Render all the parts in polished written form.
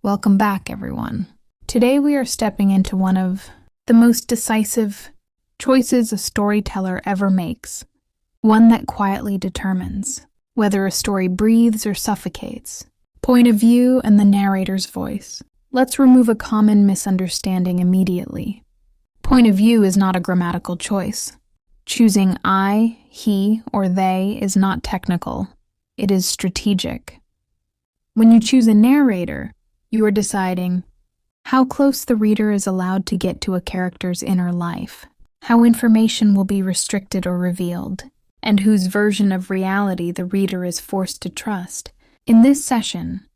Welcome back, everyone. Today we are stepping into one of the most decisive choices a storyteller ever makes, one that quietly determines whether a story breathes or suffocates. Point of view and the narrator's voice. Let's remove a common misunderstanding immediately. Point of view is not a grammatical choice. Choosing I, he, or they is not technical. It is strategic. When you choose a narrator, you are deciding how close the reader is allowed to get to a character's inner life, how information will be restricted or revealed, and whose version of reality the reader is forced to trust. In this session,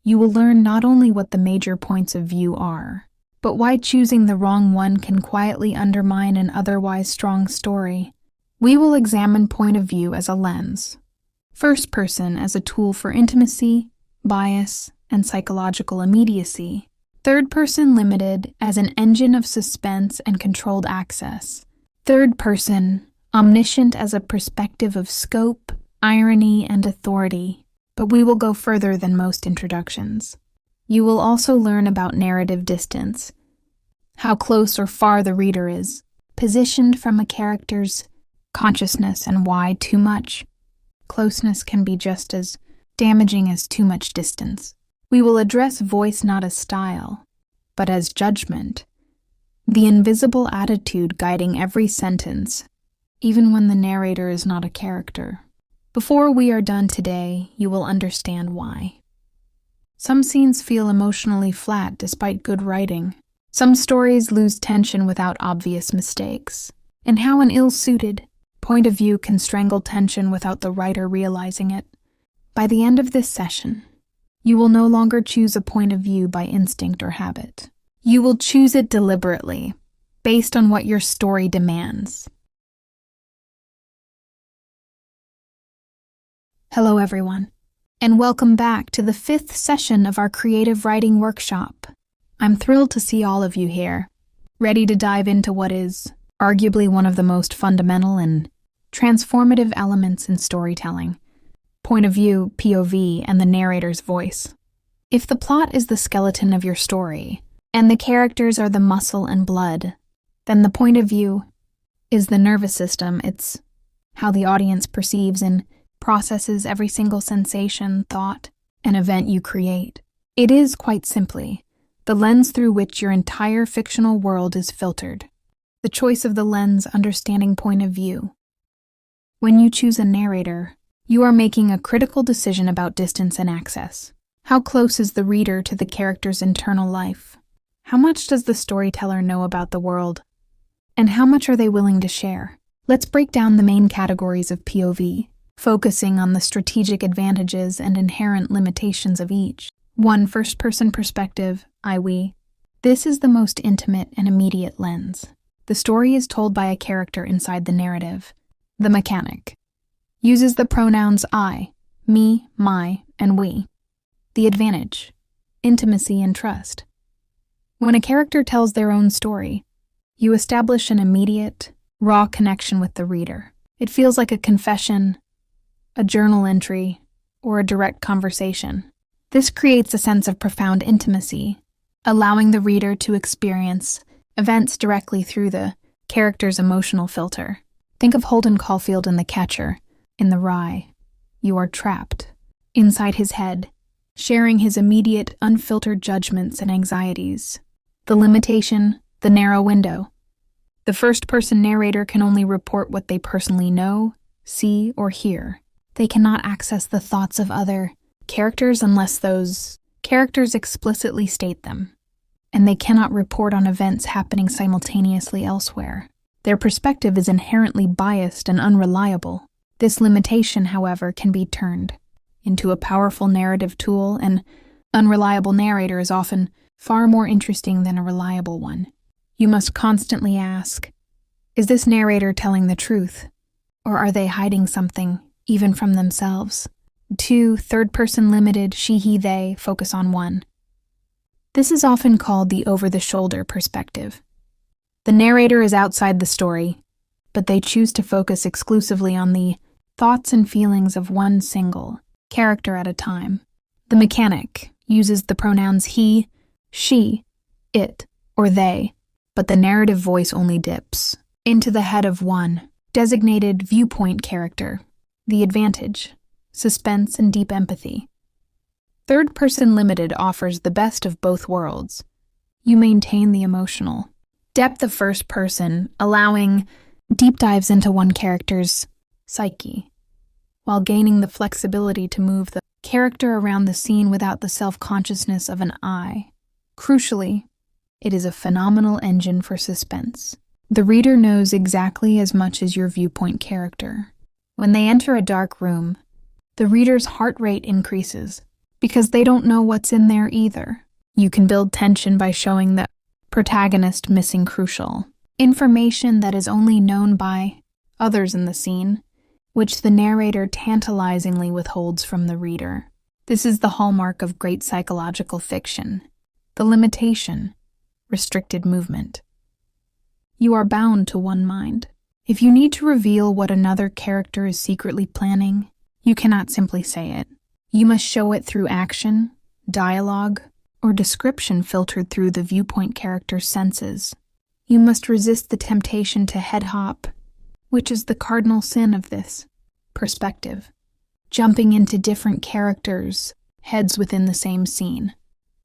you will learn not only what the major points of view are, but why choosing the wrong one can quietly undermine an otherwise strong story. We will examine point of view as a lens, first person as a tool for intimacy, bias, and psychological immediacy, third person limited as an engine of suspense and controlled access, third person omniscient as a perspective of scope, irony, and authority. But we will go further than most introductions. You will also learn about narrative distance, how close or far the reader is, positioned from a character's consciousness, and why too much closeness can be just as damaging as too much distance. We will address voice not as style, but as judgment, the invisible attitude guiding every sentence, even when the narrator is not a character. Before we are done today, you will understand why. Some scenes feel emotionally flat despite good writing. Some stories lose tension without obvious mistakes. And how an ill-suited point of view can strangle tension without the writer realizing it. By the end of this session, you will no longer choose a point of view by instinct or habit. You will choose it deliberately, based on what your story demands. Hello, everyone, and welcome back to the 5th session of our creative writing workshop. I'm thrilled to see all of you here, ready to dive into what is arguably one of the most fundamental and transformative elements in storytelling: point of view, POV, and the narrator's voice. If the plot is the skeleton of your story, and the characters are the muscle and blood, then the point of view is the nervous system. It's how the audience perceives and processes every single sensation, thought, and event you create. It is, quite simply, the lens through which your entire fictional world is filtered. The choice of the lens understanding point of view. When you choose a narrator, you are making a critical decision about distance and access. How close is the reader to the character's internal life? How much does the storyteller know about the world? And how much are they willing to share? Let's break down the main categories of POV, focusing on the strategic advantages and inherent limitations of each. 1. First-person perspective, I-we. This is the most intimate and immediate lens. The story is told by a character inside the narrative. The mechanic uses the pronouns I, me, my, and we. The advantage: intimacy and trust. When a character tells their own story, you establish an immediate, raw connection with the reader. It feels like a confession, a journal entry, or a direct conversation. This creates a sense of profound intimacy, allowing the reader to experience events directly through the character's emotional filter. Think of Holden Caulfield in The Catcher. In The Rye, you are trapped inside his head, sharing his immediate, unfiltered judgments and anxieties. The limitation, the narrow window. The first-person narrator can only report what they personally know, see, or hear. They cannot access the thoughts of other characters unless those characters explicitly state them, and they cannot report on events happening simultaneously elsewhere. Their perspective is inherently biased and unreliable. This limitation, however, can be turned into a powerful narrative tool. An unreliable narrator is often far more interesting than a reliable one. You must constantly ask, is this narrator telling the truth, or are they hiding something, even from themselves? 2. Third-person limited, she, he, they, focus on one. This is often called the over-the-shoulder perspective. The narrator is outside the story, but they choose to focus exclusively on the thoughts and feelings of one single character at a time. The mechanic uses the pronouns he, she, it, or they, but the narrative voice only dips into the head of one, designated viewpoint character, the advantage, suspense, and deep empathy. Third Person Limited offers the best of both worlds. You maintain the emotional depth of first person, allowing deep dives into one character's psyche, while gaining the flexibility to move the character around the scene without the self-consciousness of an I. Crucially, it is a phenomenal engine for suspense. The reader knows exactly as much as your viewpoint character. When they enter a dark room, the reader's heart rate increases because they don't know what's in there either. You can build tension by showing the protagonist missing crucial information that is only known by others in the scene, which the narrator tantalizingly withholds from the reader. This is the hallmark of great psychological fiction. The limitation, restricted movement. You are bound to one mind. If you need to reveal what another character is secretly planning, you cannot simply say it. You must show it through action, dialogue, or description filtered through the viewpoint character's senses. You must resist the temptation to head hop, which is the cardinal sin of this perspective, jumping into different characters' heads within the same scene.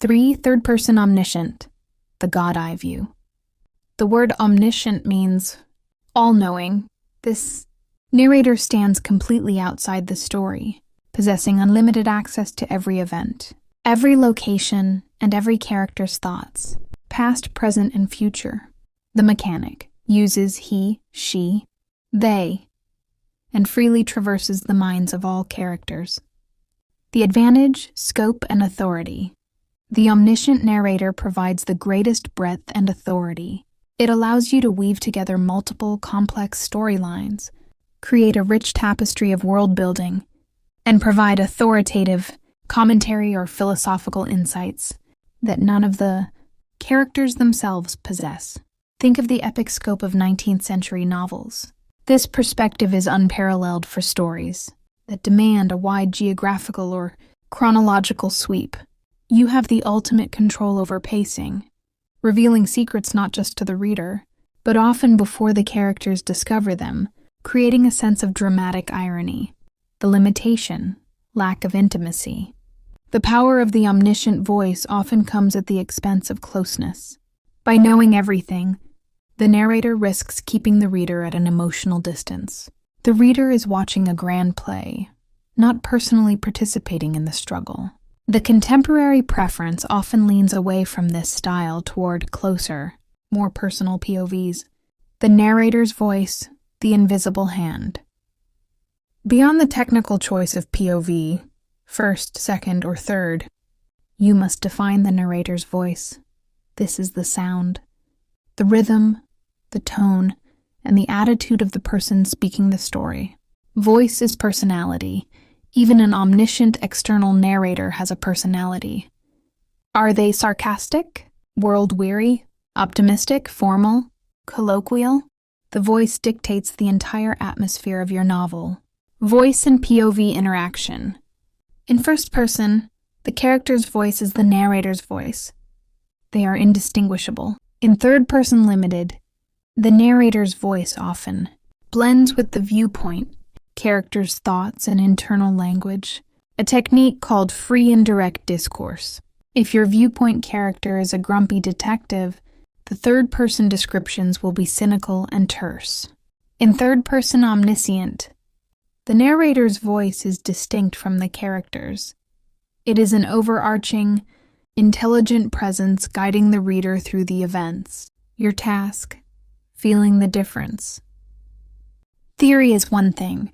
3. Third Person Omniscient, the God-eye view. The word omniscient means all-knowing. This narrator stands completely outside the story, possessing unlimited access to every event, every location, and every character's thoughts, past, present, and future. The mechanic uses he, she, they, and freely traverses the minds of all characters. The advantage, scope, and authority. The omniscient narrator provides the greatest breadth and authority. It allows you to weave together multiple, complex storylines, create a rich tapestry of world building, and provide authoritative commentary or philosophical insights that none of the characters themselves possess. Think of the epic scope of 19th century novels. This perspective is unparalleled for stories that demand a wide geographical or chronological sweep. You have the ultimate control over pacing, revealing secrets not just to the reader, but often before the characters discover them, creating a sense of dramatic irony. The limitation, lack of intimacy. The power of the omniscient voice often comes at the expense of closeness. By knowing everything, the narrator risks keeping the reader at an emotional distance. The reader is watching a grand play, not personally participating in the struggle. The contemporary preference often leans away from this style toward closer, more personal POVs. The narrator's voice, the invisible hand. Beyond the technical choice of POV, first, second, or third, you must define the narrator's voice. This is the sound, the rhythm, the tone, and the attitude of the person speaking the story. Voice is personality. Even an omniscient external narrator has a personality. Are they sarcastic, world-weary, optimistic, formal, colloquial? The voice dictates the entire atmosphere of your novel. Voice and POV interaction. In first person, the character's voice is the narrator's voice. They are indistinguishable. In third person limited, the narrator's voice often blends with the viewpoint, character's thoughts, and internal language, a technique called free indirect discourse. If your viewpoint character is a grumpy detective, the third-person descriptions will be cynical and terse. In Third Person Omniscient, the narrator's voice is distinct from the characters. It is an overarching, intelligent presence guiding the reader through the events. Your task, feeling the difference. Theory is one thing.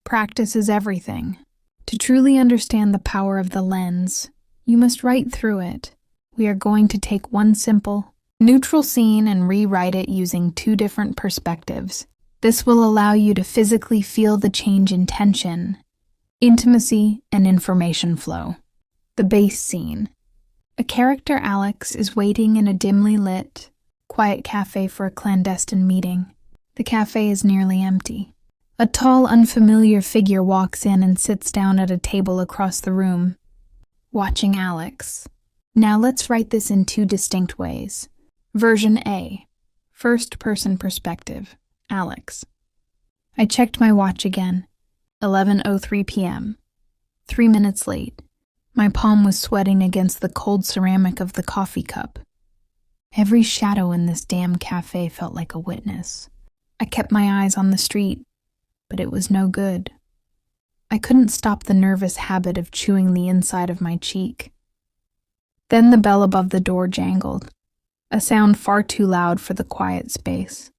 Practice is everything. To truly understand the power of the lens, you must write through it. We are going to take one simple, neutral scene and rewrite it using two different perspectives. This will allow you to physically feel the change in tension, intimacy, and information flow. The base scene. A character, Alex, is waiting in a dimly lit, quiet cafe for a clandestine meeting. The cafe is nearly empty. A tall, unfamiliar figure walks in and sits down at a table across the room. watching Alex. Now let's write this in two distinct ways. Version A, first-person perspective, Alex. I checked my watch again. 11:03 p.m. 3 minutes late. My palm was sweating against the cold ceramic of the coffee cup. Every shadow in this damn cafe felt like a witness. I kept my eyes on the street, but it was no good. I couldn't stop the nervous habit of chewing the inside of my cheek. Then the bell above the door jangled, a sound far too loud for the quiet space.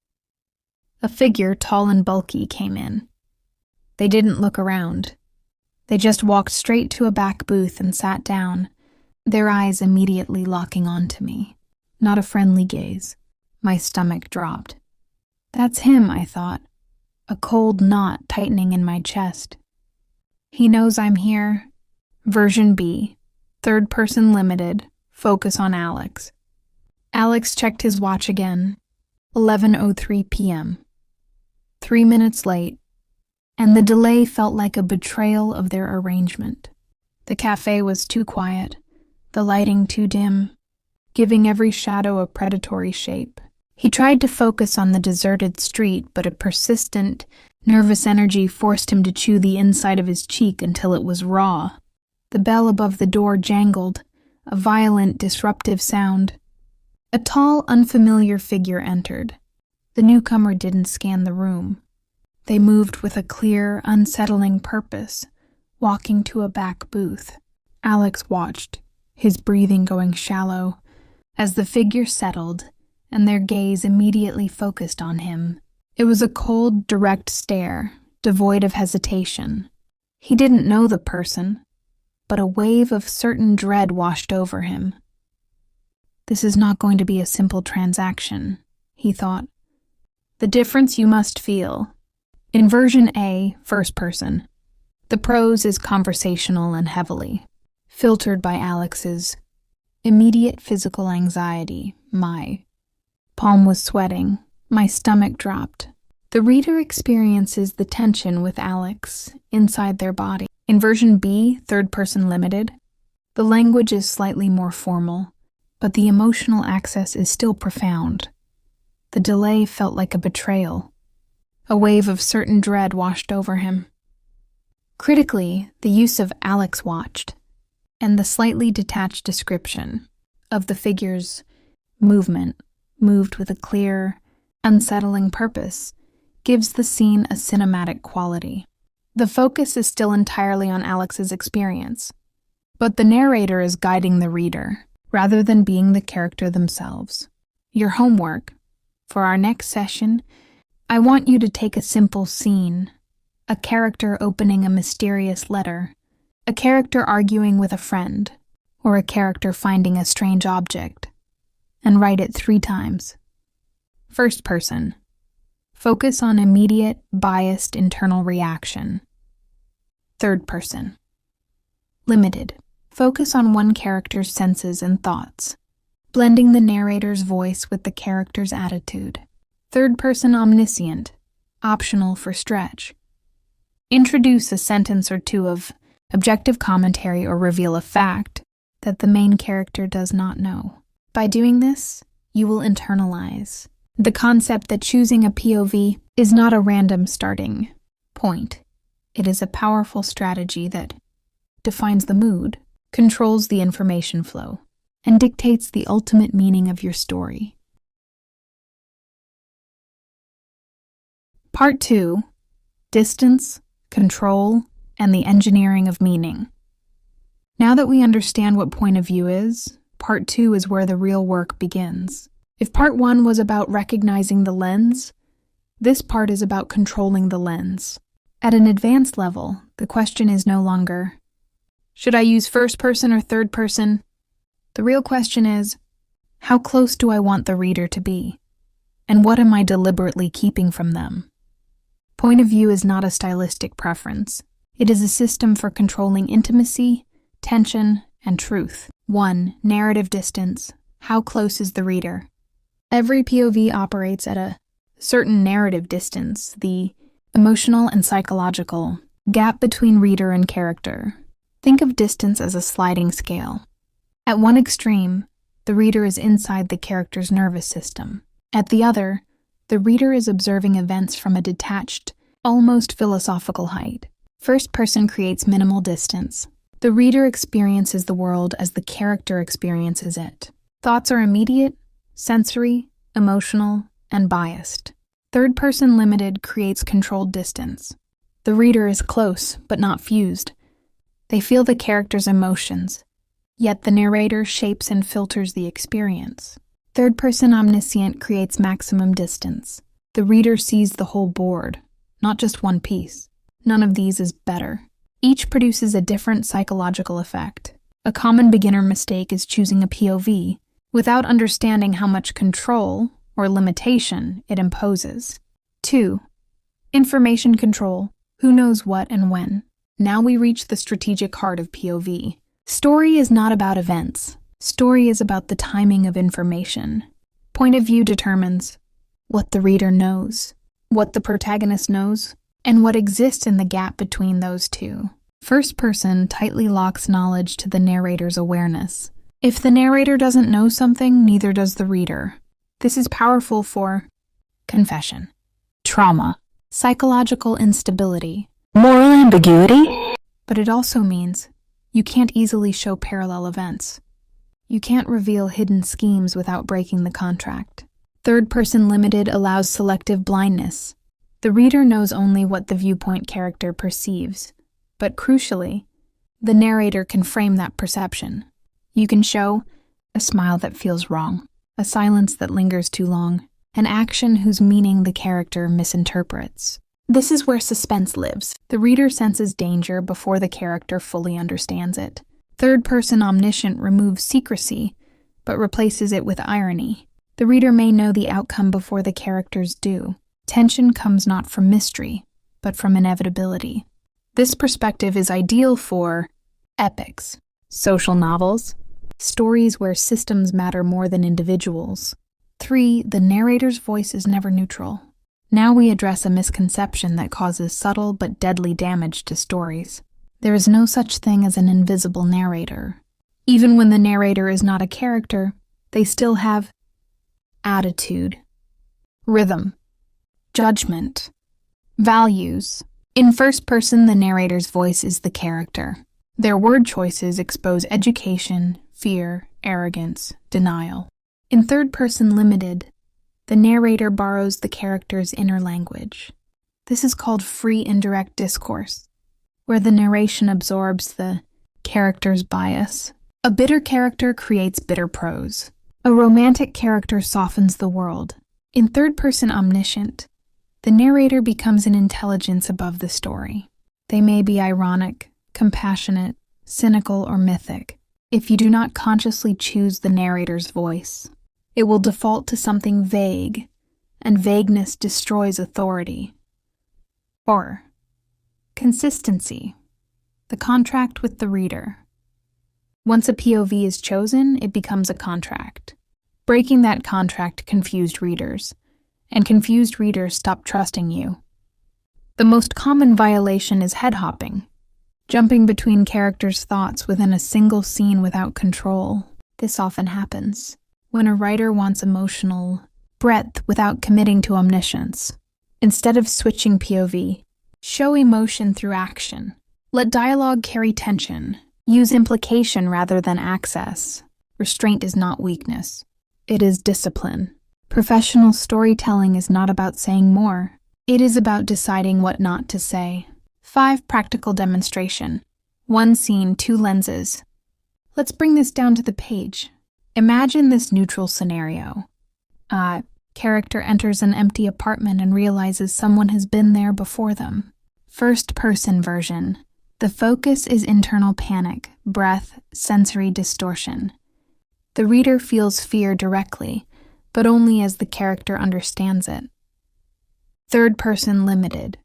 A figure, tall and bulky, came in. They didn't look around. They just walked straight to a back booth and sat down, their eyes immediately locking onto me. Not a friendly gaze. My stomach dropped. That's him, I thought, a cold knot tightening in my chest. He knows I'm here. Version B, third person limited, focus on Alex. Alex checked his watch again. 11:03 p.m. 3 minutes late, and the delay felt like a betrayal of their arrangement. The cafe was too quiet, the lighting too dim, giving every shadow a predatory shape. He tried to focus on the deserted street, but a persistent, nervous energy forced him to chew the inside of his cheek until it was raw. The bell above the door jangled, a violent, disruptive sound. A tall, unfamiliar figure entered. The newcomer didn't scan the room. They moved with a clear, unsettling purpose, walking to a back booth. Alex watched, his breathing going shallow, as the figure settled, and their gaze immediately focused on him. It was a cold, direct stare, devoid of hesitation. He didn't know the person, but a wave of certain dread washed over him. This is not going to be a simple transaction, he thought. The difference you must feel. In version A, first person, the prose is conversational and heavily, filtered by Alex's immediate physical anxiety, my palm was sweating, my stomach dropped. The reader experiences the tension with Alex inside their body. In version B, third person limited, the language is slightly more formal, but the emotional access is still profound. The delay felt like a betrayal. A wave of certain dread washed over him. Critically, the use of Alex watched, and the slightly detached description of the figure's movement, moved with a clear, unsettling purpose, gives the scene a cinematic quality. The focus is still entirely on Alex's experience, but the narrator is guiding the reader, rather than being the character themselves. Your homework, for our next session, I want you to take a simple scene, a character opening a mysterious letter, a character arguing with a friend, or a character finding a strange object, and write it 3 times. First person. Focus on immediate, biased internal reaction. Third person. Limited. Focus on one character's senses and thoughts, blending the narrator's voice with the character's attitude. Third person omniscient. Optional for stretch. Introduce a sentence or two of objective commentary or reveal a fact that the main character does not know. By doing this, you will internalize the concept that choosing a POV is not a random starting point. It is a powerful strategy that defines the mood, controls the information flow, and dictates the ultimate meaning of your story. Part 2. Distance, Control, and the Engineering of Meaning. Now that we understand what point of view is, Part 2 is where the real work begins. If Part 1 was about recognizing the lens, this part is about controlling the lens. At an advanced level, the question is no longer, should I use first person or third person? The real question is, how close do I want the reader to be? And what am I deliberately keeping from them? Point of view is not a stylistic preference. It is a system for controlling intimacy, tension, and truth. 1. Narrative distance. How close is the reader? Every POV operates at a certain narrative distance, the emotional and psychological gap between reader and character. Think of distance as a sliding scale. At one extreme, the reader is inside the character's nervous system. At the other, the reader is observing events from a detached, almost philosophical height. First person creates minimal distance. The reader experiences the world as the character experiences it. Thoughts are immediate, sensory, emotional, and biased. Third person limited creates controlled distance. The reader is close, but not fused. They feel the character's emotions, yet the narrator shapes and filters the experience. Third person omniscient creates maximum distance. The reader sees the whole board, not just one piece. None of these is better. Each produces a different psychological effect. A common beginner mistake is choosing a POV without understanding how much control or limitation it imposes. 2. Information control. Who knows what and when? Now we reach the strategic heart of POV. Story is not about events. Story is about the timing of information. Point of view determines what the reader knows, what the protagonist knows, and what exists in the gap between those two. First person tightly locks knowledge to the narrator's awareness. If the narrator doesn't know something, neither does the reader. This is powerful for confession, trauma, psychological instability, moral ambiguity. But it also means you can't easily show parallel events. You can't reveal hidden schemes without breaking the contract. Third person limited allows selective blindness. The reader knows only what the viewpoint character perceives, but crucially, the narrator can frame that perception. You can show a smile that feels wrong, a silence that lingers too long, an action whose meaning the character misinterprets. This is where suspense lives. The reader senses danger before the character fully understands it. Third person omniscient removes secrecy, but replaces it with irony. The reader may know the outcome before the characters do. Tension comes not from mystery, but from inevitability. This perspective is ideal for epics, social novels, stories where systems matter more than individuals. 3. The narrator's voice is never neutral. Now we address a misconception that causes subtle but deadly damage to stories. There is no such thing as an invisible narrator. Even when the narrator is not a character, they still have attitude, rhythm, judgment, values. In first person, the narrator's voice is the character. Their word choices expose education, fear, arrogance, denial. In third person limited, the narrator borrows the character's inner language. This is called free indirect discourse, where the narration absorbs the character's bias. A bitter character creates bitter prose. A romantic character softens the world. In third person omniscient, the narrator becomes an intelligence above the story. They may be ironic, compassionate, cynical, or mythic. If you do not consciously choose the narrator's voice, it will default to something vague, and vagueness destroys authority. 4. Consistency. The contract with the reader. Once a POV is chosen, it becomes a contract. Breaking that contract confused readers, and confused readers stop trusting you. The most common violation is head hopping, jumping between characters' thoughts within a single scene without control. This often happens when a writer wants emotional breadth without committing to omniscience. Instead of switching POV, show emotion through action. Let dialogue carry tension. Use implication rather than access. Restraint is not weakness. It is discipline. Professional storytelling is not about saying more. It is about deciding what not to say. 5. Practical demonstration. One scene, two lenses. Let's bring this down to the page. Imagine this neutral scenario. Character enters an empty apartment and realizes someone has been there before them. First person version. The focus is internal panic, breath, sensory distortion. The reader feels fear directly, but only as the character understands it. Third person limited.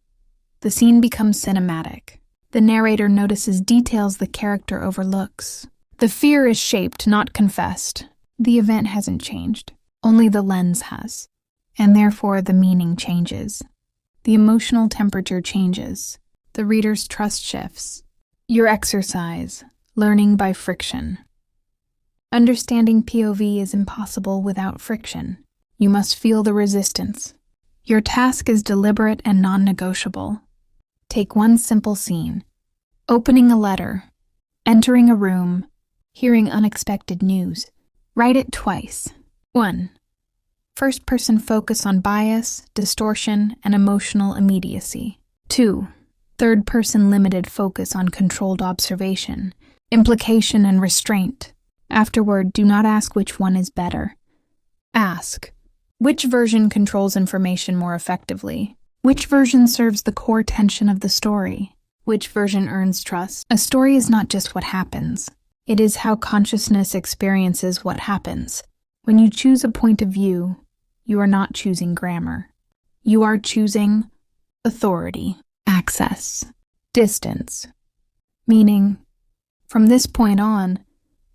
The scene becomes cinematic. The narrator notices details the character overlooks. The fear is shaped, not confessed. The event hasn't changed. Only the lens has. And therefore the meaning changes. The emotional temperature changes. The reader's trust shifts. Your exercise, learning by friction. Understanding POV is impossible without friction. You must feel the resistance. Your task is deliberate and non-negotiable. Take one simple scene: opening a letter, entering a room, hearing unexpected news. Write it twice. 1. First-person focus on bias, distortion, and emotional immediacy. 2. Third-person limited focus on controlled observation, implication, and restraint. Afterward, do not ask which one is better. Ask, which version controls information more effectively? Which version serves the core tension of the story? Which version earns trust? A story is not just what happens. It is how consciousness experiences what happens. When you choose a point of view, you are not choosing grammar. You are choosing authority, access, distance. Meaning, from this point on,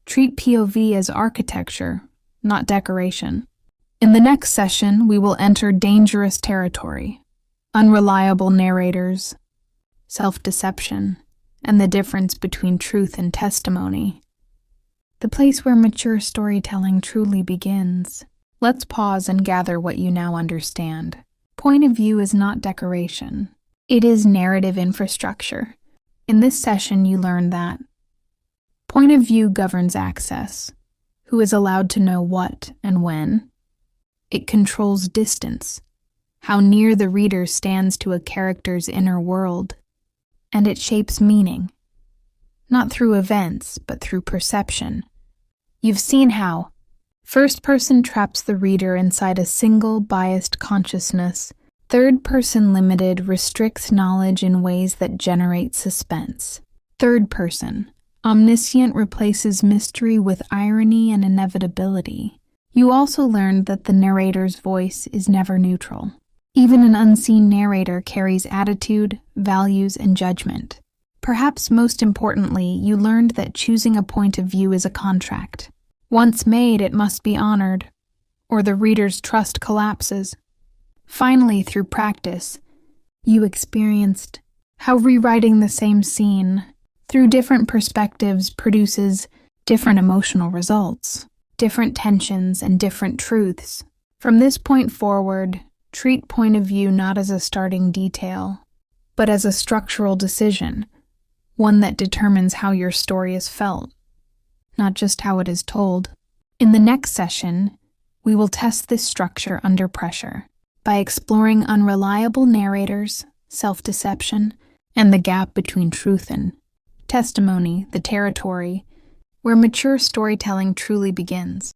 treat POV as architecture, not decoration. In the next session, we will enter dangerous territory: unreliable narrators, self-deception, and the difference between truth and testimony. The place where mature storytelling truly begins. Let's pause and gather what you now understand. Point of view is not decoration. It is narrative infrastructure. In this session, you learn that point of view governs access. Who is allowed to know what and when? It controls distance, how near the reader stands to a character's inner world. And it shapes meaning, not through events, but through perception. You've seen how first person traps the reader inside a single biased consciousness. Third person limited restricts knowledge in ways that generate suspense. Third person omniscient replaces mystery with irony and inevitability. You also learned that the narrator's voice is never neutral. Even an unseen narrator carries attitude, values, and judgment. Perhaps most importantly, you learned that choosing a point of view is a contract. Once made, it must be honored, or the reader's trust collapses. Finally, through practice, you experienced how rewriting the same scene through different perspectives produces different emotional results, different tensions, and different truths. From this point forward, treat point of view not as a starting detail, but as a structural decision, one that determines how your story is felt, not just how it is told. In the next session, we will test this structure under pressure by exploring unreliable narrators, self-deception, and the gap between truth and testimony, the territory where mature storytelling truly begins.